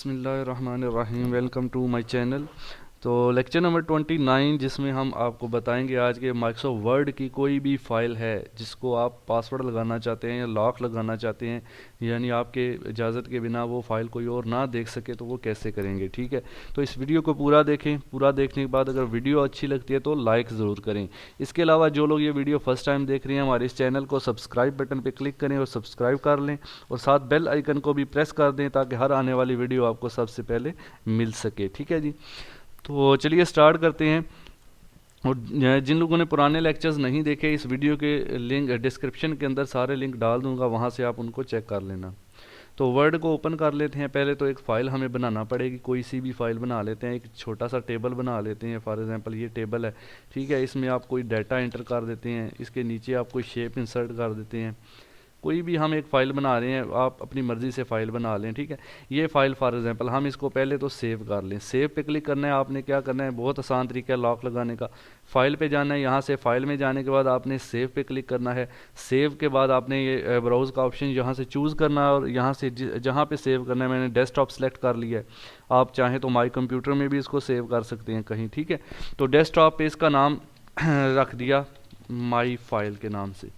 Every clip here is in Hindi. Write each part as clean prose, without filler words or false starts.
बिस्मिल्लाहिर्रहमानिर्रहीम। Welcome to my channel. तो लेक्चर नंबर 29 जिसमें हम आपको बताएंगे आज के माइक्रोसॉफ्ट वर्ड की कोई भी फ़ाइल है जिसको आप पासवर्ड लगाना चाहते हैं या लॉक लगाना चाहते हैं, यानी आपके इजाज़त के बिना वो फ़ाइल कोई और ना देख सके, तो वो कैसे करेंगे। ठीक है, तो इस वीडियो को पूरा देखें। पूरा देखने के बाद अगर वीडियो अच्छी लगती है तो लाइक ज़रूर करें। इसके अलावा जो लोग ये वीडियो फर्स्ट टाइम देख रहे हैं, हमारे इस चैनल को सब्सक्राइब बटन पर क्लिक करें और सब्सक्राइब कर लें, और साथ बेल आइकन को भी प्रेस कर दें ताकि हर आने वाली वीडियो आपको सबसे पहले मिल सके। ठीक है जी, तो चलिए स्टार्ट करते हैं। और जिन लोगों ने पुराने लेक्चर्स नहीं देखे, इस वीडियो के लिंक डिस्क्रिप्शन के अंदर सारे लिंक डाल दूंगा, वहां से आप उनको चेक कर लेना। तो वर्ड को ओपन कर लेते हैं। पहले तो एक फ़ाइल हमें बनाना पड़ेगी, कोई सी भी फाइल बना लेते हैं। एक छोटा सा टेबल बना लेते हैं। फॉर एग्जांपल ये टेबल है, ठीक है। इसमें आप कोई डाटा एंटर कर देते हैं, इसके नीचे आप कोई शेप इंसर्ट कर देते हैं। कोई भी हम एक फ़ाइल बना रहे हैं, आप अपनी मर्ज़ी से फ़ाइल बना लें। ठीक है, ये फ़ाइल फॉर एग्जांपल हम इसको पहले तो सेव कर लें। सेव पे क्लिक करना है। आपने क्या करना है, बहुत आसान तरीका है लॉक लगाने का। फ़ाइल पे जाना है, यहाँ से फ़ाइल में जाने के बाद आपने सेव पे क्लिक करना है। सेव के बाद आपने ये ब्राउज़ का ऑप्शन यहाँ से चूज़ करना है, और यहाँ से जहाँ पे सेव करना है, मैंने डेस्कटॉप सेलेक्ट कर लिया है। आप चाहें तो माई कंप्यूटर में भी इसको सेव कर सकते हैं कहीं। ठीक है, तो डेस्कटॉप पे इसका नाम रख दिया माई फाइल के नाम से।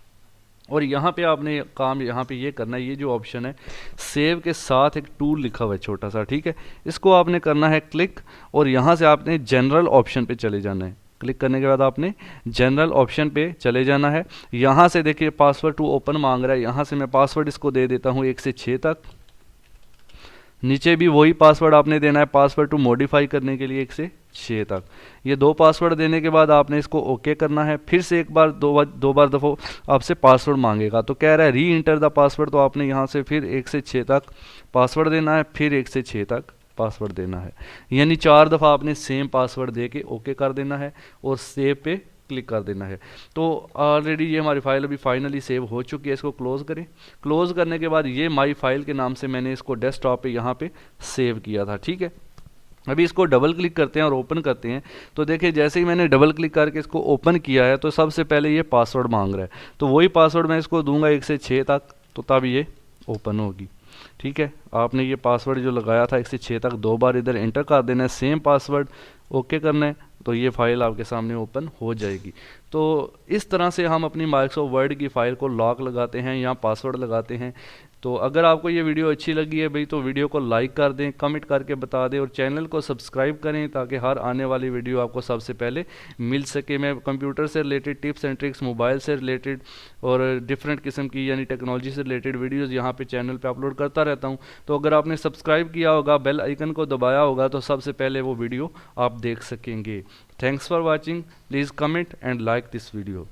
और यहाँ पे आपने काम यहाँ पे ये करना है, ये जो ऑप्शन है सेव के साथ एक टूल लिखा हुआ है छोटा सा, ठीक है। इसको आपने करना है क्लिक, और यहाँ से आपने जनरल ऑप्शन पे चले जाना है। क्लिक करने के बाद आपने जनरल ऑप्शन पे चले जाना है। यहाँ से देखिए पासवर्ड टू ओपन मांग रहा है, यहाँ से मैं पासवर्ड इसको दे देता हूँ 1 से 6 तक। नीचे भी वही पासवर्ड आपने देना है, पासवर्ड टू मॉडिफाई करने के लिए 1 से 6 तक। ये 2 पासवर्ड देने के बाद आपने इसको ओके करना है। फिर से एक बार दो बार दफ़ो आपसे पासवर्ड मांगेगा, तो कह रहा है री इंटर द पासवर्ड, तो आपने यहाँ से फिर 1 से 6 तक पासवर्ड देना है, फिर 1 से 6 तक पासवर्ड देना है। यानी 4 दफ़ा आपने सेम पासवर्ड दे के ओके कर देना है और सेव पे क्लिक कर देना है। तो ऑलरेडी ये हमारी फाइल अभी फाइनली सेव हो चुकी है। इसको क्लोज करें। क्लोज करने के बाद ये माई फाइल के नाम से मैंने इसको डेस्कटॉप पे यहाँ पे सेव किया था। ठीक है, अभी इसको डबल क्लिक करते हैं और ओपन करते हैं। तो देखिए जैसे ही मैंने डबल क्लिक करके इसको ओपन किया है, तो सबसे पहले ये पासवर्ड मांग रहा है, तो वही पासवर्ड मैं इसको दूंगा 1 से 6 तक, तो तब ये ओपन होगी। ठीक है, आपने ये पासवर्ड जो लगाया था 1 से 6 तक 2 बार इधर एंटर कर देना है, सेम पासवर्ड ओके करना है, तो ये फाइल आपके सामने ओपन हो जाएगी। तो इस तरह से हम अपनी माइक्रोसॉफ्ट वर्ड की फ़ाइल को लॉक लगाते हैं या पासवर्ड लगाते हैं। तो अगर आपको ये वीडियो अच्छी लगी है भाई, तो वीडियो को लाइक कर दें, कमेंट करके बता दें, और चैनल को सब्सक्राइब करें ताकि हर आने वाली वीडियो आपको सबसे पहले मिल सके। मैं कंप्यूटर से related tips and tricks, mobile से रिलेटेड और डिफरेंट किस्म की यानी टेक्नोलॉजी से रिलेटेड वीडियोस यहाँ पे चैनल पे अपलोड करता रहता हूँ। तो अगर आपने सब्सक्राइब किया होगा, बेल आइकन को दबाया होगा, तो सबसे पहले वो वीडियो आप देख सकेंगे। Thanks for watching. Please comment and like this video.